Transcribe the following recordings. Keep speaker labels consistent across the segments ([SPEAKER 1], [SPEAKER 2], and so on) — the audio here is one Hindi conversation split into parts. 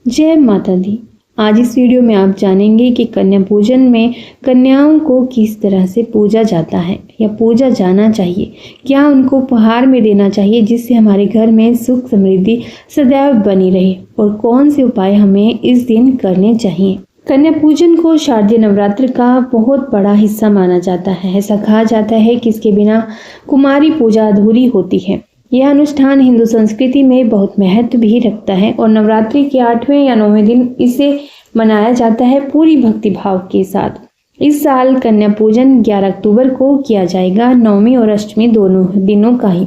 [SPEAKER 1] जय माता दी। आज इस वीडियो में आप जानेंगे कि कन्या पूजन में कन्याओं को किस तरह से पूजा जाता है या पूजा जाना चाहिए। क्या उनको उपहार में देना चाहिए जिससे हमारे घर में सुख समृद्धि सदैव बनी रहे, और कौन से उपाय हमें इस दिन करने चाहिए। कन्या पूजन को शारदीय नवरात्र का बहुत बड़ा हिस्सा माना जाता है। ऐसा कहा जाता है कि इसके बिना कुमारी पूजा अधूरी होती है। यह अनुष्ठान हिंदू संस्कृति में बहुत महत्व भी रखता है और नवरात्रि के 8वें या 9वें दिन इसे मनाया जाता है पूरी भक्ति भाव के साथ। इस साल कन्या पूजन 11 अक्टूबर को किया जाएगा। 9वीं और अष्टमी दोनों दिनों का ही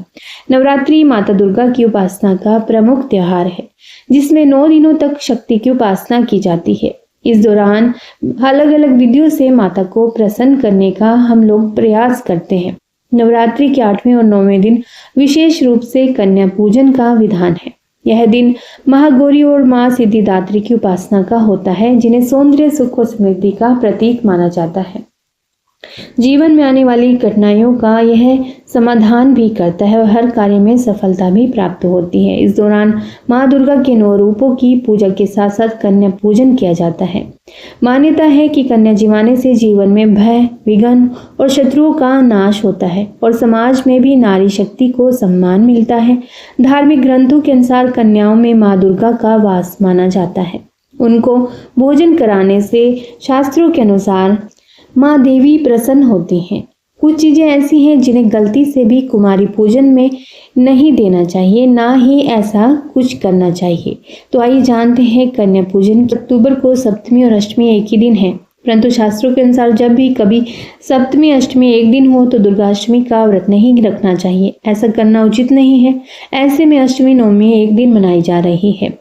[SPEAKER 1] नवरात्रि माता दुर्गा की उपासना का प्रमुख त्योहार है, जिसमें 9 दिनों तक शक्ति की उपासना की जाती है। इस दौरान अलग अलग विधियों से माता को प्रसन्न करने का हम लोग प्रयास करते हैं। नवरात्रि के 8वें और 9वें दिन विशेष रूप से कन्या पूजन का विधान है। यह दिन महागौरी और मां सिद्धिदात्री की उपासना का होता है, जिन्हें सौंदर्य, सुख और समृद्धि का प्रतीक माना जाता है। जीवन में आने वाली कठिनाइयों का यह समाधान भी करता है और हर कार्य में सफलता भी प्राप्त होती है। इस दौरान मां दुर्गा के 9 रूपों की पूजा के साथ साथ कन्या पूजन किया जाता है। मान्यता है कि कन्या जीवाने से जीवन में भय, विघ्न और शत्रुओं का नाश होता है और समाज में भी नारी शक्ति को सम्मान मिलता है। धार्मिक ग्रंथों के अनुसार कन्याओं में मां दुर्गा का वास माना जाता है। उनको भोजन कराने से शास्त्रों के अनुसार माँ देवी प्रसन्न होती हैं। कुछ चीजें ऐसी हैं जिन्हें गलती से भी कुमारी पूजन में नहीं देना चाहिए, ना ही ऐसा कुछ करना चाहिए। तो आइए जानते हैं कन्या पूजन। अक्टूबर को सप्तमी और अष्टमी एक ही दिन है, परंतु शास्त्रों के अनुसार जब भी कभी सप्तमी अष्टमी एक दिन हो तो दुर्गाष्टमी का व्रत नहीं रखना चाहिए। ऐसा करना उचित नहीं है। ऐसे में अष्टमी नवमी एक दिन मनाई जा रही है,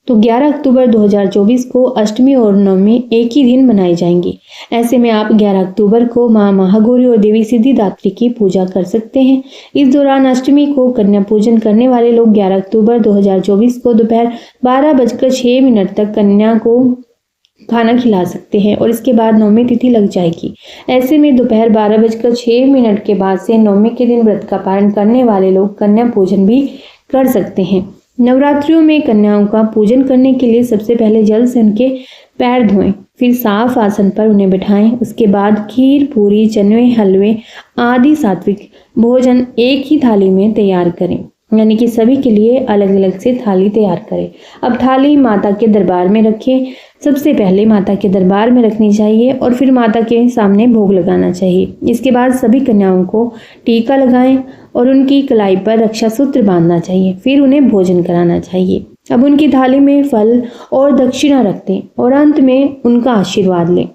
[SPEAKER 1] तो 11 अक्टूबर 2024 को अष्टमी और नवमी एक ही दिन मनाई जाएंगी। ऐसे में आप 11 अक्टूबर को मां महागौरी और देवी सिद्धिदात्री की पूजा कर सकते हैं। इस दौरान अष्टमी को कन्या पूजन करने वाले लोग 11 अक्टूबर 2024 को दोपहर 12:06 तक कन्या को खाना खिला सकते हैं और इसके बाद नवमी तिथि लग जाएगी। ऐसे में दोपहर 12:06 के बाद से नवमी के दिन व्रत का पालन करने वाले लोग कन्या पूजन भी कर सकते हैं। नवरात्रियों में कन्याओं का पूजन करने के लिए सबसे पहले जल से उनके पैर धोएं, फिर साफ आसन पर उन्हें बिठाएं। उसके बाद खीर, पूरी, चने, हलवे आदि सात्विक भोजन एक ही थाली में तैयार करें, यानी कि सभी के लिए अलग अलग से थाली तैयार करें। अब थाली माता के दरबार में रखें। सबसे पहले माता के दरबार में रखनी चाहिए और फिर माता के सामने भोग लगाना चाहिए। इसके बाद सभी कन्याओं को टीका लगाएं और उनकी कलाई पर रक्षा सूत्र बांधना चाहिए। फिर उन्हें भोजन कराना चाहिए। अब उनकी थाली में फल और दक्षिणा रख दें और अंत में उनका आशीर्वाद लें।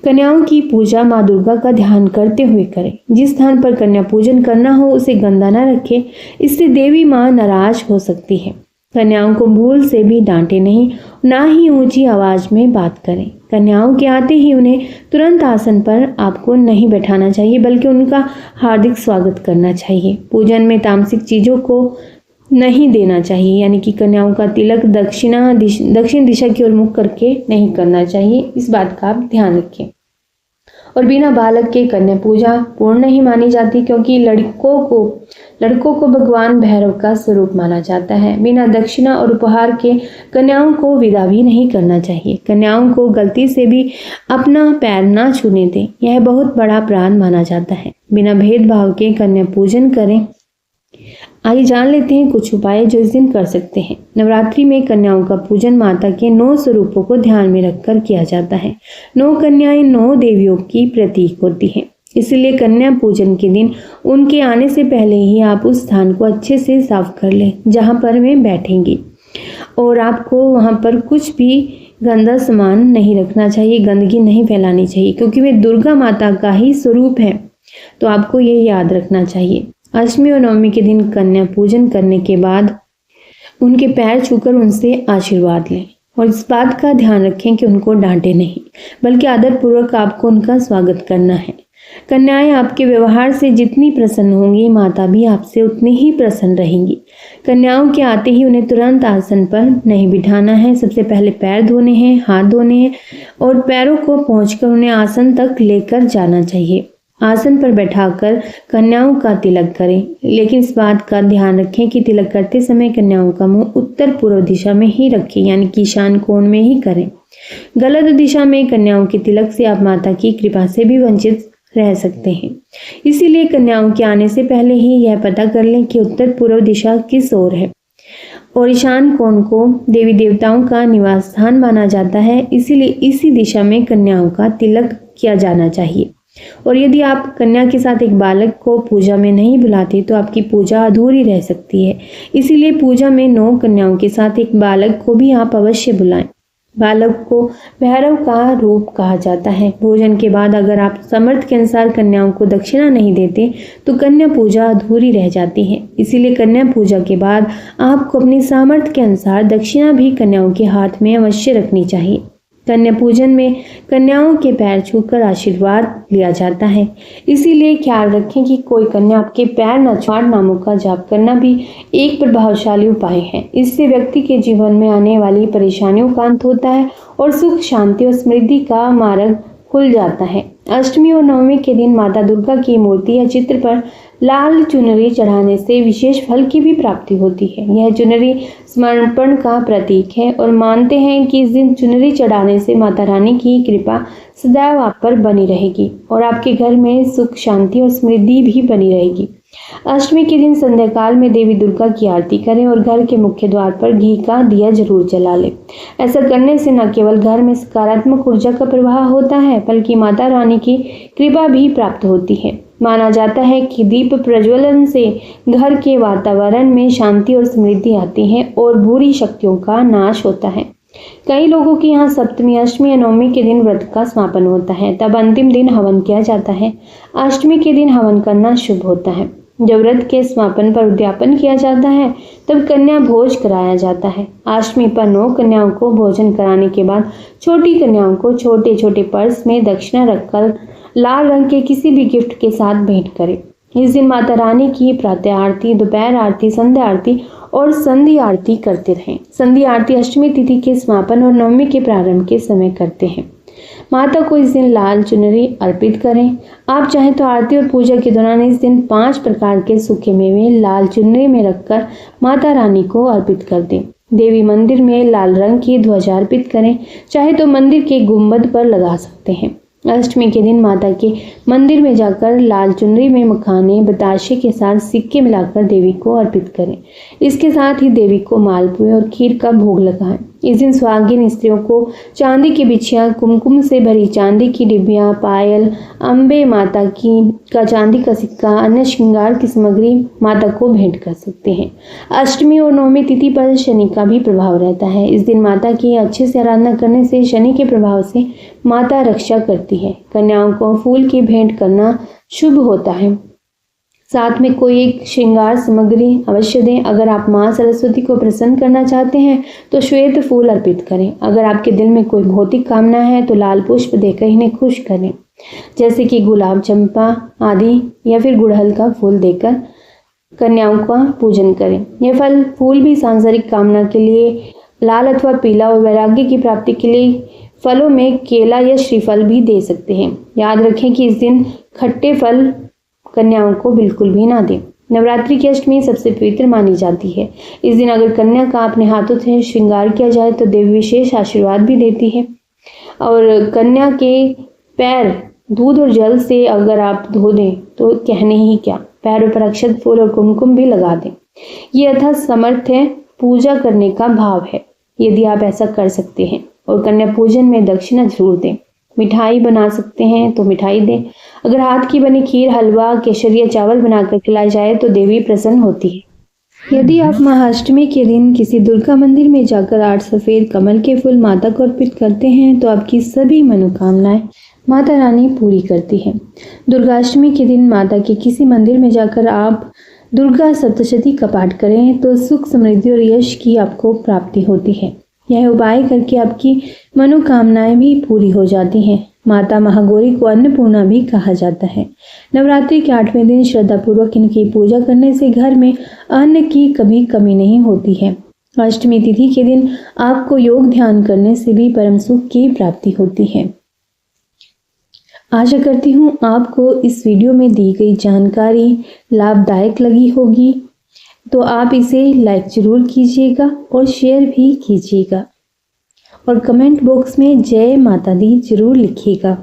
[SPEAKER 1] कन्याओं की पूजा मां दुर्गा का ध्यान करते हुए करें। जिस स्थान पर कन्या पूजन करना हो उसे गंदा न रखें, इससे देवी मां नाराज हो सकती है। कन्याओं को भूल से भी डांटे नहीं, ना ही ऊंची आवाज में बात करें। कन्याओं के आते ही उन्हें तुरंत आसन पर आपको नहीं बैठाना चाहिए, बल्कि उनका हार्दिक स्वागत करना चाहिए। पूजन में तामसिक चीजों को नहीं देना चाहिए, यानी कि कन्याओं का तिलक दक्षिण दिशा की ओर मुख करके नहीं करना चाहिए। इस बात का आप ध्यान रखें। और बिना बालक के कन्या पूजा पूर्ण नहीं मानी जाती, क्योंकि लड़कों को भगवान भैरव का स्वरूप माना जाता है। बिना दक्षिणा और उपहार के कन्याओं को विदा भी नहीं करना चाहिए। कन्याओं को गलती से भी अपना पैर ना छूने दें, यह बहुत बड़ा अपराध माना जाता है। बिना भेदभाव के कन्या पूजन करें। आइए जान लेते हैं कुछ उपाय जो इस दिन कर सकते हैं। नवरात्रि में कन्याओं का पूजन माता के 9 स्वरूपों को ध्यान में रखकर किया जाता है। 9 कन्याएं 9 देवियों की प्रतीक होती हैं, इसलिए कन्या पूजन के दिन उनके आने से पहले ही आप उस स्थान को अच्छे से साफ कर लें जहां पर वे बैठेंगी, और आपको वहां पर कुछ भी गंदा सामान नहीं रखना चाहिए, गंदगी नहीं फैलानी चाहिए, क्योंकि वे दुर्गा माता का ही स्वरूप है। तो आपको ये याद रखना चाहिए। अष्टमी और नवमी के दिन कन्या पूजन करने के बाद उनके पैर छूकर उनसे आशीर्वाद लें और इस बात का ध्यान रखें कि उनको डांटे नहीं, बल्कि आदरपूर्वक आपको उनका स्वागत करना है। कन्याएं आपके व्यवहार से जितनी प्रसन्न होंगी, माता भी आपसे उतनी ही प्रसन्न रहेंगी। कन्याओं के आते ही उन्हें तुरंत आसन पर नहीं बिठाना है। सबसे पहले पैर धोने हैं, हाथ धोने हैं और पैरों को पोंछकर उन्हें आसन तक लेकर जाना चाहिए। आसन पर बैठाकर कन्याओं का तिलक करें, लेकिन इस बात का ध्यान रखें कि तिलक करते समय कन्याओं का मुंह उत्तर पूर्व दिशा में ही रखें, यानी कि ईशान कोण में ही करें। गलत दिशा में कन्याओं के तिलक से आप माता की कृपा से भी वंचित रह सकते हैं। इसीलिए कन्याओं के आने से पहले ही यह पता कर लें कि उत्तर पूर्व दिशा किस ओर है। और ईशान कोण को देवी देवताओं का निवास स्थान माना जाता है, इसीलिए इसी दिशा में कन्याओं का तिलक किया जाना चाहिए। और यदि आप कन्या के साथ एक बालक को पूजा में नहीं बुलाते तो आपकी पूजा अधूरी रह सकती है। इसीलिए पूजा में 9 कन्याओं के साथ एक बालक को भी आप अवश्य बुलाएं। बालक को भैरव का रूप कहा जाता है। भोजन के बाद अगर आप समर्थ के अनुसार कन्याओं को दक्षिणा नहीं देते तो कन्या पूजा अधूरी रह जाती है। इसीलिए कन्या पूजा के बाद आपको अपनी सामर्थ्य के अनुसार दक्षिणा भी कन्याओं के हाथ में अवश्य रखनी चाहिए। कन्या पूजन में कन्याओं के पैर छूकर आशीर्वाद लिया जाता है। इसीलिए ख्याल रखें कि कोई कन्या आपके पैर न छुए। नामों का जाप करना भी एक प्रभावशाली उपाय है। इससे व्यक्ति के जीवन में आने वाली परेशानियों का अंत होता है और सुख, शांति और समृद्धि का मार्ग खुल जाता है। अष्टमी और नवमी के दिन माता दुर्गा की मूर्ति या चित्र पर लाल चुनरी चढ़ाने से विशेष फल की भी प्राप्ति होती है। यह चुनरी समर्पण का प्रतीक है और मानते हैं कि इस दिन चुनरी चढ़ाने से माता रानी की कृपा सदैव आप पर बनी रहेगी और आपके घर में सुख, शांति और समृद्धि भी बनी रहेगी। अष्टमी के दिन संध्या काल में देवी दुर्गा की आरती करें और घर के मुख्य द्वार पर घी का दिया जरूर जला लें। ऐसा करने से न केवल घर में सकारात्मक ऊर्जा का प्रवाह होता है, बल्कि माता रानी की कृपा भी प्राप्त होती है। माना जाता है कि दीप प्रज्वलन से घर के वातावरण में शांति और समृद्धि आती है और बुरी शक्तियों का नाश होता है। कई लोगों के यहाँ सप्तमी, अष्टमी या नवमी के दिन व्रत का समापन होता है, तब अंतिम दिन हवन किया जाता है। अष्टमी के दिन हवन करना शुभ होता है। जब व्रत के समापन पर उद्यापन किया जाता है तब कन्या भोज कराया जाता है। अष्टमी पर 9 कन्याओं को भोजन कराने के बाद छोटी कन्याओं को छोटे छोटे पर्स में दक्षिणा रखकर लाल रंग के किसी भी गिफ्ट के साथ भेंट करें। इस दिन माता रानी की प्रातः आरती, दोपहर आरती, संध्या आरती और संधि आरती करते रहें। संधि आरती अष्टमी तिथि के समापन और नवमी के प्रारंभ के समय करते हैं। माता को इस दिन लाल चुनरी अर्पित करें। आप चाहें तो आरती और पूजा के दौरान इस दिन 5 प्रकार के सूखे मेवे लाल चुनरी में रखकर माता रानी को अर्पित कर दें। देवी मंदिर में लाल रंग की ध्वजा अर्पित करें, चाहे तो मंदिर के गुंबद पर लगा सकते हैं। अष्टमी के दिन माता के मंदिर में जाकर लाल चुनरी में मखाने, बताशे के साथ सिक्के मिलाकर देवी को अर्पित करें। इसके साथ ही देवी को मालपुए और खीर का भोग लगाएं। इस दिन सुहागिन स्त्रियों को चांदी की बिछियां, कुमकुम से भरी चांदी की डिब्बियां, पायल, अम्बे माता का चांदी का सिक्का, अन्य श्रृंगार की सामग्री माता को भेंट कर सकते हैं। अष्टमी और नवमी तिथि पर शनि का भी प्रभाव रहता है। इस दिन माता की अच्छे से आराधना करने से शनि के प्रभाव से माता रक्षा करती है। कन्याओं को फूल की भेंट करना शुभ होता है। साथ में कोई एक श्रृंगार सामग्री अवश्य दें। अगर आप मां सरस्वती को प्रसन्न करना चाहते हैं तो श्वेत फूल अर्पित करें। अगर आपके दिल में कोई भौतिक कामना है तो लाल पुष्प देकर इन्हें खुश करें, जैसे कि गुलाब, चंपा आदि, या फिर गुड़हल का फूल देकर कन्याओं का पूजन करें। यह फल फूल भी सांसारिक कामना के लिए लाल अथवा पीला और वैराग्य की प्राप्ति के लिए फलों में केला या श्रीफल भी दे सकते हैं। याद रखें कि इस दिन खट्टे फल कन्याओं को बिल्कुल भी ना दें। नवरात्रि की अष्टमी सबसे पवित्र मानी जाती है। इस दिन अगर कन्या का अपने हाथों से श्रृंगार किया जाए तो देवी विशेष आशीर्वाद भी देती है। और कन्या के पैर दूध और जल से अगर आप धो दें तो कहने ही क्या, पैरों पर अक्षत, फूल और कुमकुम भी लगा दें। ये अथक समर्थ है, पूजा करने का भाव है यदि आप ऐसा कर सकते हैं। और कन्या पूजन में दक्षिणा जरूर दें। मिठाई बना सकते हैं तो मिठाई दें। अगर हाथ की बनी खीर, हलवा, केसर या चावल बनाकर खिलाया जाए तो देवी प्रसन्न होती है। यदि आप महाअष्टमी के दिन किसी दुर्गा मंदिर में जाकर 8 सफेद कमल के फूल माता को अर्पित करते हैं तो आपकी सभी मनोकामनाएं माता रानी पूरी करती है। दुर्गाष्टमी के दिन माता के किसी मंदिर में जाकर आप दुर्गा सप्तशती का पाठ करें तो सुख, समृद्धि और यश की आपको प्राप्ति होती है। यह उपाय करके आपकी मनोकामनाएं भी पूरी हो जाती हैं। माता महागौरी को अन्नपूर्णा भी कहा जाता है। नवरात्रि के 8वें दिन श्रद्धापूर्वक इनकी पूजा करने से घर में अन्न की कभी कमी नहीं होती है। अष्टमी तिथि के दिन आपको योग ध्यान करने से भी परम सुख की प्राप्ति होती है। आशा करती हूँ आपको इस वीडियो में दी गई जानकारी लाभदायक लगी होगी, तो आप इसे लाइक ज़रूर कीजिएगा और शेयर भी कीजिएगा और कमेंट बॉक्स में जय माता दी ज़रूर लिखिएगा।